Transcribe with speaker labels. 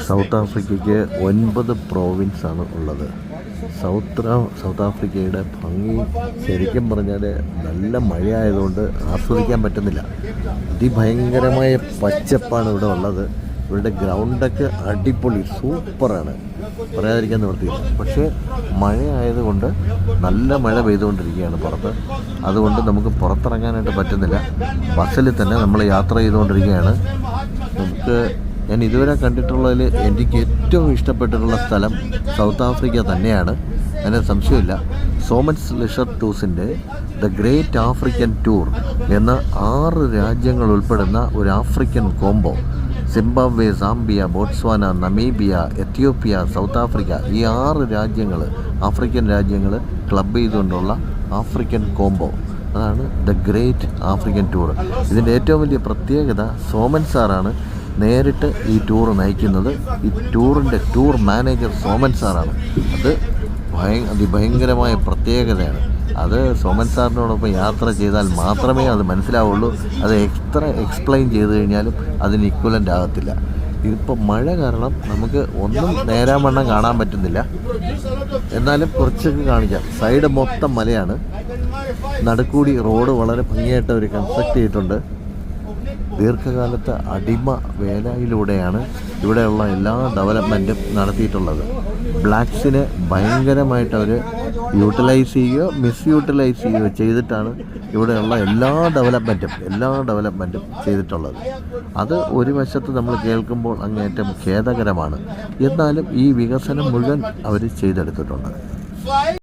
Speaker 1: South ആഫ്രിക്കയ്ക്ക് 9 പ്രോവിൻസാണ് ഉള്ളത്. South ആഫ്രിക്കയുടെ ഭംഗി ശരിക്കും പറഞ്ഞാൽ നല്ല മഴയായതുകൊണ്ട് ആസ്വദിക്കാൻ പറ്റുന്നില്ല. അതിഭയങ്കരമായ പച്ചപ്പാണ് ഇവിടെ ഉള്ളത്. ഇവരുടെ ഗ്രൗണ്ടൊക്കെ അടിപൊളി സൂപ്പറാണ്, പറയാതിരിക്കാൻ നിവൃത്തിയില്ല. പക്ഷേ മഴ ആയതുകൊണ്ട് നല്ല മഴ പെയ്തുകൊണ്ടിരിക്കുകയാണ് പുറത്ത്. അതുകൊണ്ട് നമുക്ക് പുറത്തിറങ്ങാനായിട്ട് പറ്റുന്നില്ല. ബസ്സിൽ തന്നെ നമ്മൾ യാത്ര ചെയ്തുകൊണ്ടിരിക്കുകയാണ്. ഞാൻ ഇതുവരെ കണ്ടിട്ടുള്ളതിൽ എനിക്ക് ഏറ്റവും ഇഷ്ടപ്പെട്ടിട്ടുള്ള സ്ഥലം സൗത്ത് ആഫ്രിക്ക തന്നെയാണ്, അതിന് സംശയമില്ല. സോമൻസ് ലെഷർ ടൂസിൻ്റെ ദ ഗ്രേറ്റ് ആഫ്രിക്കൻ ടൂർ എന്ന 6 രാജ്യങ്ങൾ ഉൾപ്പെടുന്ന ഒരു African combo, Zimbabwe, Zambia, Botswana, Namibia, Ethiopia, South Africa, ഈ 6 രാജ്യങ്ങൾ, ആഫ്രിക്കൻ രാജ്യങ്ങൾ ക്ലബ് ചെയ്തുകൊണ്ടുള്ള ആഫ്രിക്കൻ കോംബോ, അതാണ് ദ ഗ്രേറ്റ് ആഫ്രിക്കൻ ടൂർ. ഇതിൻ്റെ ഏറ്റവും വലിയ പ്രത്യേകത സോമൻ സാറാണ് നേരിട്ട് ഈ ടൂർ നയിക്കുന്നത്. ഈ ടൂർ മാനേജർ സോമൻ സാറാണ്. അത് അതിഭയങ്കരമായ പ്രത്യേകതയാണ്. അത് സോമൻ സാറിനോടൊപ്പം യാത്ര ചെയ്താൽ മാത്രമേ അത് മനസ്സിലാവുള്ളൂ. അത് എത്ര എക്സ്പ്ലെയിൻ ചെയ്ത് കഴിഞ്ഞാലും അതിന് ഇക്വലൻ്റ് ആകത്തില്ല. ഇതിപ്പോൾ മഴ കാരണം നമുക്ക് ഒന്നും നേരാവണ്ണം കാണാൻ പറ്റുന്നില്ല. എന്നാലും കുറച്ചൊക്കെ കാണിക്കാം. സൈഡ് മൊത്തം മലയാണ്. നടുക്കൂടി റോഡ് വളരെ ഭംഗിയായിട്ട് അവർ കൺസ്ട്രക്ട് ചെയ്തിട്ടുണ്ട്. ദീർഘകാലത്തെ അടിമ വേലയിലൂടെയാണ് ഇവിടെയുള്ള എല്ലാ ഡെവലപ്മെൻറ്റും നടത്തിയിട്ടുള്ളത്. ബ്ലാക്സിനെ ഭയങ്കരമായിട്ട് അവർ യൂട്ടിലൈസ് ചെയ്യുകയോ മിസ്യൂട്ടിലൈസ് ചെയ്യുകയോ ചെയ്തിട്ടാണ് ഇവിടെയുള്ള എല്ലാ ഡെവലപ്മെൻറ്റും ചെയ്തിട്ടുള്ളത്. അത് ഒരു വശത്ത് നമ്മൾ കേൾക്കുമ്പോൾ അങ്ങേറ്റം ഖേദകരമാണ്. എന്നാലും ഈ വികസനം മുഴുവൻ അവർ ചെയ്തെടുത്തിട്ടുണ്ട്.